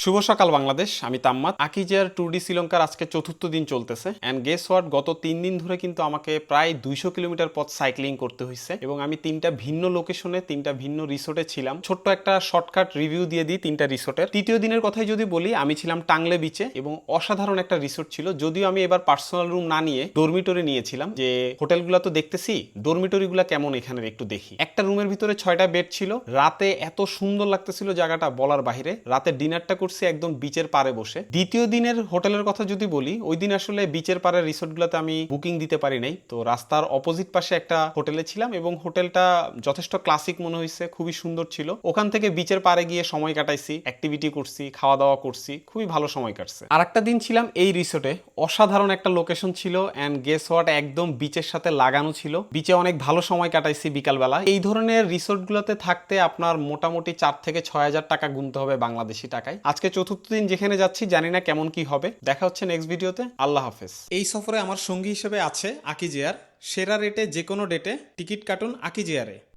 শুভ সকাল বাংলাদেশ, আমি তাম্মাদ। আকিজের tour D শ্রীলঙ্কার আজকে চতুর্থ দিন চলতেছে অ্যান্ড গেস হোয়াট, গত 3 দিন ধরে কিন্তু আমাকে প্রায় 200 কিলোমিটার পথ সাইক্লিং করতে হয়েছে এবং আমি 3টা ভিন্ন লোকেশনে 3টা ভিন্ন রিসোর্টে ছিলাম। ছোট্ট একটা শর্টকাট রিভিউ দিয়ে দিই 3টা রিসোর্টের। তৃতীয় দিনের কথাই যদি বলি, আমি ছিলাম টাংলে বিচে এবং অসাধারণ একটা রিসোর্ট ছিল। যদিও আমি এবার পার্সোনাল রুম না নিয়ে ডরমিটরি নিয়েছিলাম, যে হোটেলগুলো তো দেখতেছি, ডরমিটরিগুলো কেমন এখানে একটু দেখি। একটা রুমের ভিতরে 6টা বেড ছিল। রাতে এত সুন্দর লাগতেছিল জায়গাটা বলার বাইরে। রাতে ডিনারটা করছি একদম বিচের পারে বসে। দ্বিতীয় দিনের হোটেলের কথা যদি বলি, ওই দিন আসলে বিচের পাড়ের রিসোর্টগুলোতে আমি বুকিং দিতে পারি নাই, তো রাস্তার অপোজিট পাশে একটা হোটেলে ছিলাম এবং হোটেলটা যথেষ্ট ক্লাসিক মনে হয়েছে, খুবই সুন্দর ছিল। ওখান থেকে বিচের পাড়ে গিয়ে সময় কাটাইছি, অ্যাক্টিভিটি করছি, খাওয়া দাওয়া করছি, খুবই ভালো সময় কাটছে। আর একটা দিন ছিলাম এই রিসোর্টে, অসাধারণ একটা লোকেশন ছিল অ্যান্ড গেস হোয়াট, একদম বিচের সাথে লাগানো ছিল। বিচে অনেক ভালো সময় কাটাইছি বিকালবেলা। এই ধরনের রিসোর্টগুলোতে থাকতে আপনার মোটামুটি 4 থেকে 6 হাজার টাকা গুনতে হবে বাংলাদেশি টাকায়। আজকে চতুর্থ দিন যেখানে যাচ্ছি, জানি না কেমন কি হবে। দেখা হচ্ছে নেক্সট ভিডিওতে। আল্লাহ হাফেজ। এই সফরে আমার সঙ্গী হিসেবে আছে আকিজ এয়ার। সেরা রেটে যে কোনো ডেটে টিকিট কাটুন আকিজ এয়ারে।